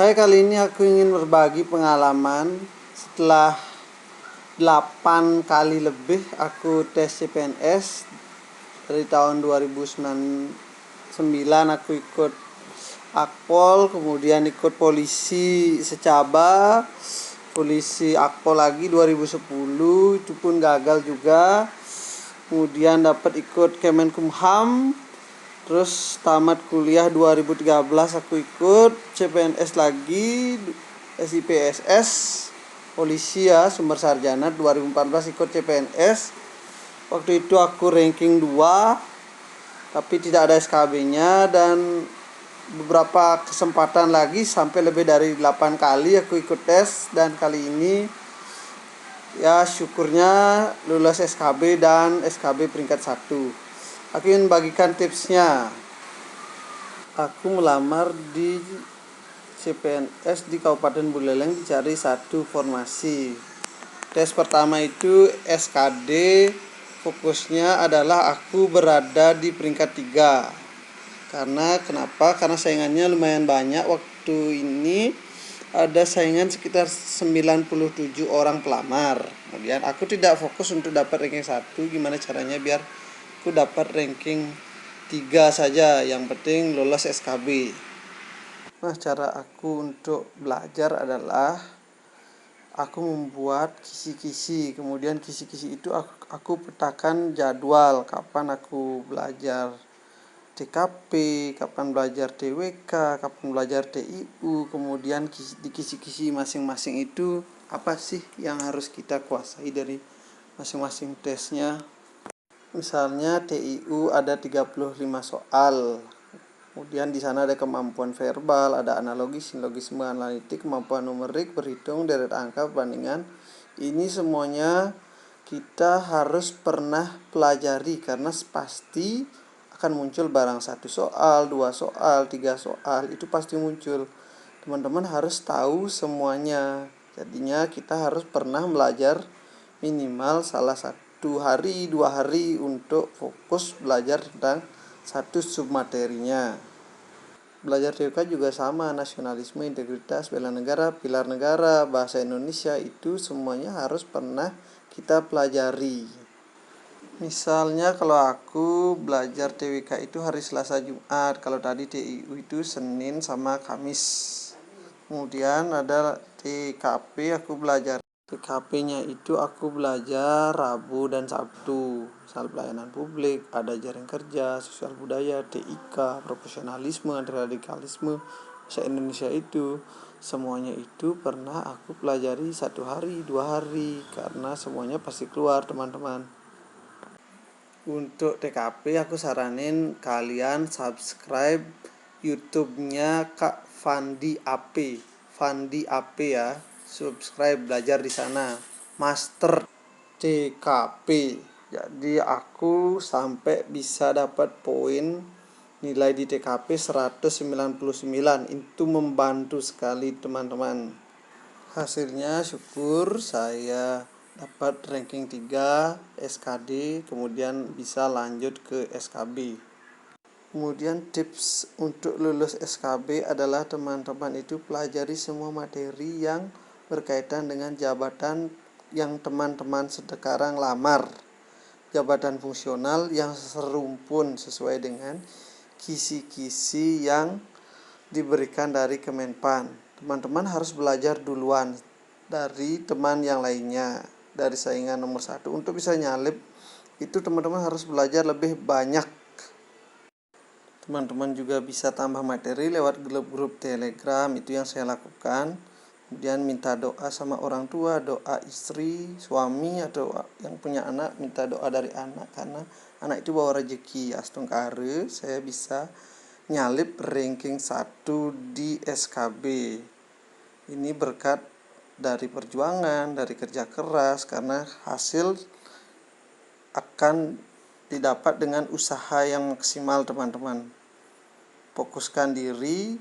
Hai, kali ini aku ingin berbagi pengalaman setelah 8 kali lebih aku tes CPNS. Dari tahun 2009 aku ikut Akpol, kemudian ikut polisi secaba, polisi Akpol lagi 2010, itu pun gagal juga. Kemudian dapat ikut Kemenkumham. Terus tamat kuliah 2013 aku ikut CPNS lagi, SIPSS, polisi ya, sumber sarjana. 2014 ikut CPNS. Waktu itu aku ranking 2, tapi tidak ada SKB-nya, dan beberapa kesempatan lagi sampai lebih dari 8 kali aku ikut tes, dan kali ini ya syukurnya lulus SKB dan SKB peringkat 1. Aku ingin bagikan tipsnya. Aku melamar di CPNS di Kabupaten Buleleng, dicari satu formasi. Tes pertama itu SKD, fokusnya adalah aku berada di peringkat 3. Kenapa? Karena saingannya lumayan banyak. Waktu ini ada saingan sekitar 97 orang pelamar. Kemudian aku tidak fokus untuk dapat ranking 1. Gimana caranya biar aku dapat ranking 3 saja, yang penting lolos SKB. Nah, cara aku untuk belajar adalah aku membuat kisi-kisi. Kemudian kisi-kisi itu aku petakan jadwal kapan aku belajar TKP, kapan belajar TWK, kapan belajar TIU. Kemudian di kisi-kisi masing-masing itu apa sih yang harus kita kuasai dari masing-masing tesnya. Misalnya TIU ada 35 soal. Kemudian di sana ada kemampuan verbal, ada analogi, silogisme, analitik, kemampuan numerik, berhitung, deret angka, perbandingan. Ini semuanya kita harus pernah pelajari, karena pasti akan muncul barang 1 soal, 2 soal, 3 soal, itu pasti muncul. Teman-teman harus tahu semuanya. Jadinya kita harus pernah belajar minimal salah 1 hari, 2 hari untuk fokus belajar tentang satu submaterinya. Belajar TWK juga sama, nasionalisme, integritas, bela negara, pilar negara, bahasa Indonesia, itu semuanya harus pernah kita pelajari. Misalnya kalau aku belajar TWK itu hari Selasa Jumat, kalau tadi TIU itu Senin sama Kamis. Kemudian ada TKP, aku belajar TKP-nya itu aku belajar Rabu dan Sabtu. Misal pelayanan publik, ada jaring kerja, sosial budaya, TIK, profesionalisme, anti radikalisme, bahasa Indonesia, itu semuanya itu pernah aku pelajari 1 hari, 2 hari, karena semuanya pasti keluar, teman-teman. Untuk TKP aku saranin kalian subscribe YouTube-nya Kak Fandi AP. Fandi AP ya. Subscribe, belajar di sana. Master TKP. Jadi aku sampai bisa dapat poin nilai di TKP 199. Itu membantu sekali, teman-teman. Hasilnya syukur saya dapat ranking 3 SKD, kemudian bisa lanjut ke SKB. Kemudian tips untuk lulus SKB adalah teman-teman itu pelajari semua materi yang berkaitan dengan jabatan yang teman-teman sekarang lamar. Jabatan fungsional yang serumpun sesuai dengan kisi-kisi yang diberikan dari Kemenpan. Teman-teman harus belajar duluan dari teman yang lainnya, dari saingan nomor 1. Untuk bisa nyalip itu teman-teman harus belajar lebih banyak. Teman-teman juga bisa tambah materi lewat grup-grup Telegram, itu yang saya lakukan. Kemudian minta doa sama orang tua, doa istri, suami, atau yang punya anak, minta doa dari anak, karena anak itu bawa rezeki. Astungkare saya bisa nyalip ranking 1 di SKB. Ini berkat dari perjuangan, dari kerja keras, karena hasil akan didapat dengan usaha yang maksimal, teman-teman. Fokuskan diri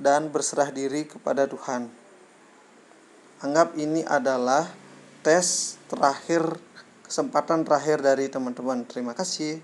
dan berserah diri kepada Tuhan. Anggap ini adalah tes terakhir, kesempatan terakhir dari teman-teman. Terima kasih.